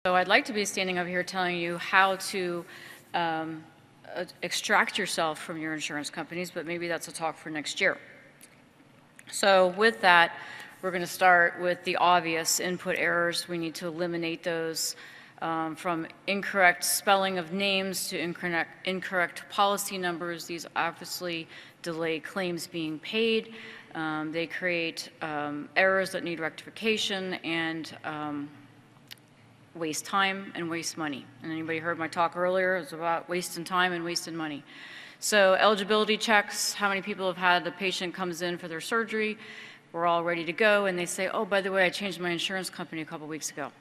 So I'd like to be standing up here telling you how to extract yourself from your insurance companies, but maybe that's a talk for next year. So with that, we're going to start with the obvious input errors. We need to eliminate those from incorrect spelling of names to incorrect policy numbers. These obviously delay claims being paid. They create errors that need rectification and waste time and waste money. And anybody heard my talk earlier? It was about wasting time and wasting money. So eligibility checks, how many people have had the patient comes in for their surgery, we're all ready to go, and they say, oh, by the way, I changed my insurance company a couple weeks ago.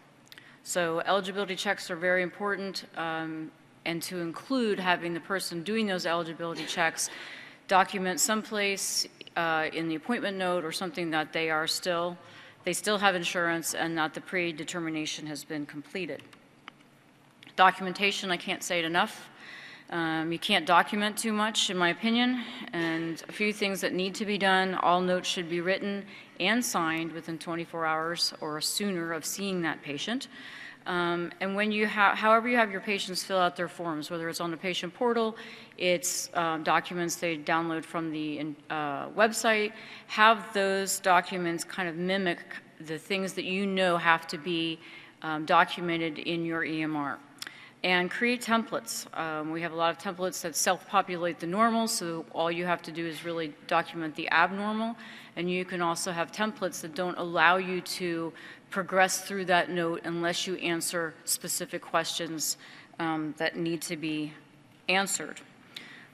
So eligibility checks are very important, and to include having the person doing those eligibility checks document someplace in the appointment note or something that they still have insurance and that the predetermination has been completed. Documentation, I can't say it enough. You can't document too much, in my opinion, and a few things that need to be done. All notes should be written and signed within 24 hours or sooner of seeing that patient. And when you however you have your patients fill out their forms, whether it's on the patient portal, it's documents they download from the website, have those documents kind of mimic the things that you know have to be documented in your EMR. And create templates. We have a lot of templates that self-populate the normal, so all you have to do is really document the abnormal. And you can also have templates that don't allow you to progress through that note unless you answer specific questions that need to be answered,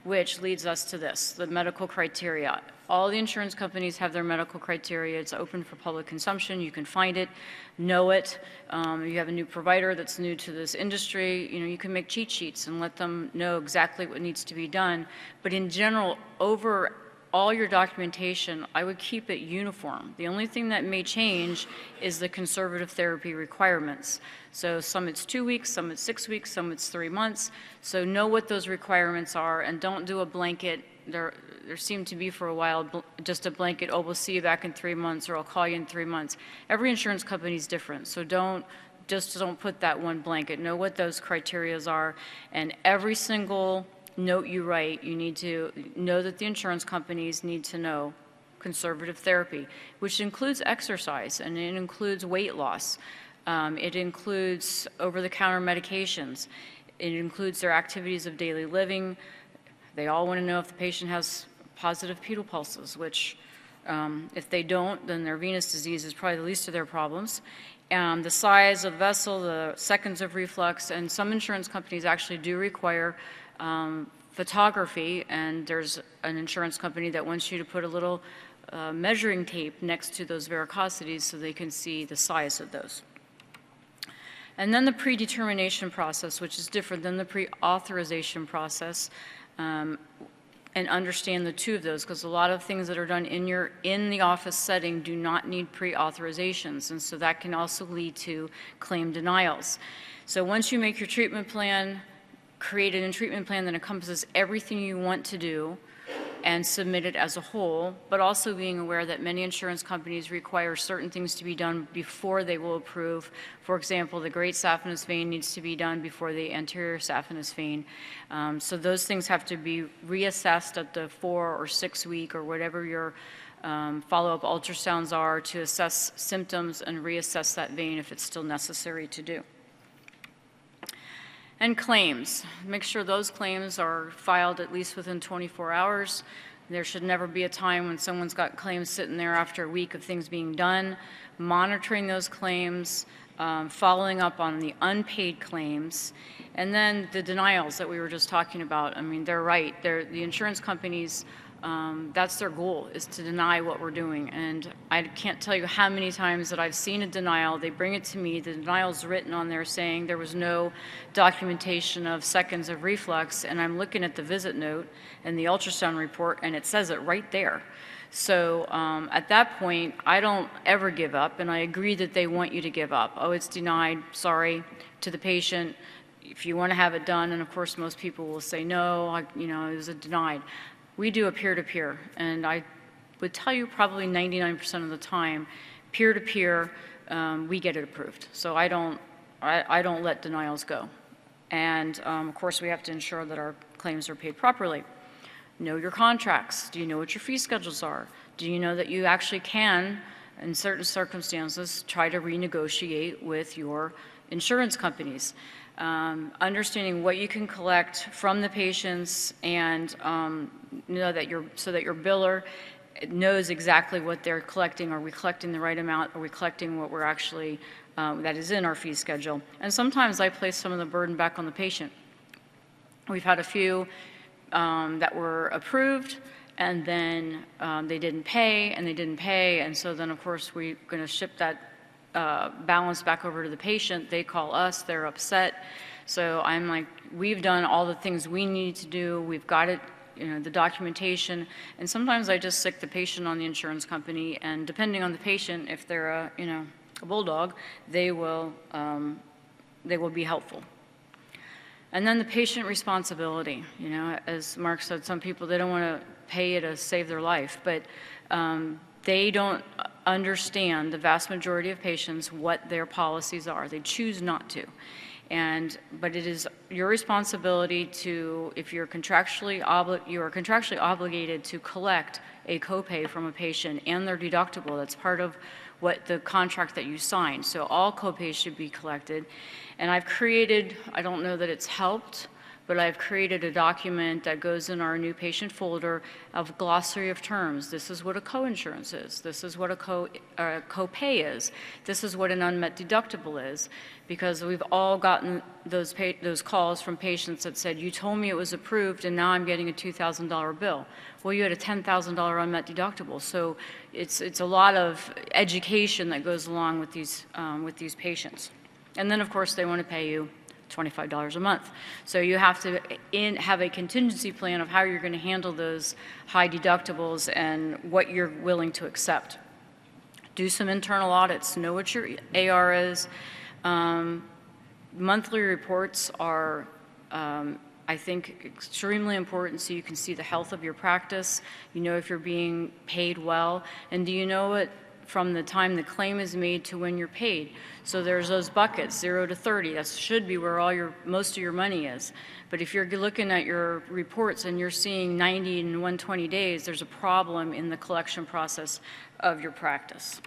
which leads us to this, the medical criteria. All the insurance companies have their medical criteria. It's open for public consumption. You can find it, know it. You have a new provider that's new to this industry, you can make cheat sheets and let them know exactly what needs to be done. But in general, over all your documentation, I would keep it uniform. The only thing that may change is the conservative therapy requirements. So some it's 2 weeks, some it's 6 weeks, some it's 3 months. So know what those requirements are and don't do a blanket. There seemed to be for a while just a blanket, oh, we'll see you back in 3 months or I'll call you in 3 months. Every insurance company is different, so don't put that one blanket. Know what those criterias are, and every single note you write, you need to know that the insurance companies need to know conservative therapy, which includes exercise and it includes weight loss. It includes over-the-counter medications. It includes their activities of daily living. They all want to know if the patient has positive pedal pulses, which if they don't, then their venous disease is probably the least of their problems. The size of the vessel, the seconds of reflux, and some insurance companies actually do require photography, and there's an insurance company that wants you to put a little measuring tape next to those varicosities so they can see the size of those. And then the predetermination process, which is different than the pre-authorization process, and understand the two of those, because a lot of things that are done in the office setting do not need pre-authorizations, and so that can also lead to claim denials. So once you make your treatment plan, create a treatment plan that encompasses everything you want to do and submit it as a whole, but also being aware that many insurance companies require certain things to be done before they will approve. For example, the great saphenous vein needs to be done before the anterior saphenous vein. So those things have to be reassessed at the 4 or 6 week or whatever your follow-up ultrasounds are to assess symptoms and reassess that vein if it's still necessary to do. And claims. Make sure those claims are filed at least within 24 hours. There should never be a time when someone's got claims sitting there after a week of things being done. Monitoring those claims, following up on the unpaid claims, and then the denials that we were just talking about. I mean, they're right. The insurance companies, that's their goal, is to deny what we're doing. And I can't tell you how many times that I've seen a denial, they bring it to me, the denial's written on there saying there was no documentation of seconds of reflux, and I'm looking at the visit note and the ultrasound report, and it says it right there. So at that point, I don't ever give up, and I agree that they want you to give up. Oh, it's denied, sorry, to the patient. If you want to have it done, and of course most people will say no, it was a denied. We do a peer-to-peer, and I would tell you probably 99% of the time, peer-to-peer, we get it approved. So I don't I don't let denials go. And of course, we have to ensure that our claims are paid properly. Know your contracts. Do you know what your fee schedules are? Do you know that you actually can, in certain circumstances, try to renegotiate with your insurance companies? Understanding what you can collect from the patients, and know that so that your biller knows exactly what they're collecting. Are we collecting the right amount? Are we collecting what we're actually, that is in our fee schedule? And sometimes I place some of the burden back on the patient. We've had a few that were approved, and then they didn't pay, and so then of course we're going to ship that balance back over to the patient. They call us, they're upset. So I'm like, we've done all the things we need to do, we've got it, the documentation, and sometimes I just stick the patient on the insurance company, and depending on the patient, if they're a bulldog, they will be helpful. And then the patient responsibility. As Mark said, some people, they don't want to pay you to save their life, but they don't understand, the vast majority of patients, what their policies are. They choose not to. But it is your responsibility to, if you're contractually obligated to collect a copay from a patient and their deductible. That's part of what the contract that you signed. So all copays should be collected. And I've created, I don't know that it's helped, but I've created a document that goes in our new patient folder of glossary of terms. This is what a coinsurance is. This is what a copay is. This is what an unmet deductible is. Because we've all gotten those calls from patients that said, you told me it was approved and now I'm getting a $2,000 bill. Well, you had a $10,000 unmet deductible. So it's a lot of education that goes along with these patients. And then of course they want to pay you $25 a month. So you have to have a contingency plan of how you're going to handle those high deductibles and what you're willing to accept. Do some internal audits. Know what your AR is. Monthly reports are, I think, extremely important so you can see the health of your practice. You know if you're being paid well. And do you know it from the time the claim is made to when you're paid? So there's those buckets, 0 to 30. That should be where most of your money is. But if you're looking at your reports and you're seeing 90 and 120 days, there's a problem in the collection process of your practice.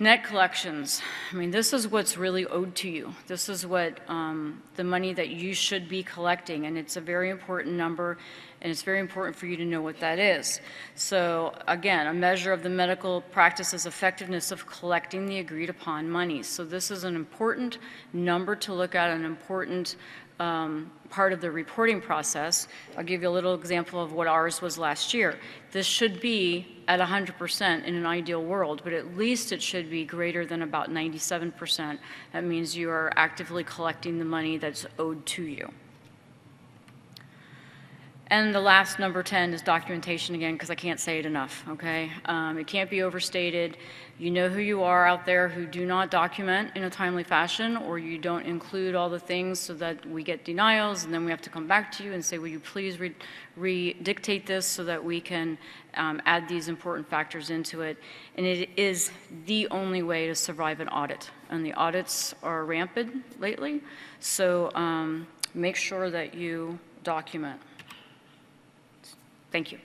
Net collections. I mean, this is what's really owed to you. This is what the money that you should be collecting, and it's a very important number, and it's very important for you to know what that is. So again, a measure of the medical practice's effectiveness of collecting the agreed upon monies. So this is an important number to look at, an important part of the reporting process. I'll give you a little example of what ours was last year. This should be at 100% in an ideal world, but at least it should be greater than about 97%. That means you are actively collecting the money that's owed to you. And the last, number 10, is documentation again, because I can't say it enough, okay? It can't be overstated. You know who you are out there who do not document in a timely fashion, or you don't include all the things so that we get denials, and then we have to come back to you and say, will you please re-dictate this so that we can add these important factors into it. And it is the only way to survive an audit. And the audits are rampant lately, so make sure that you document. Thank you.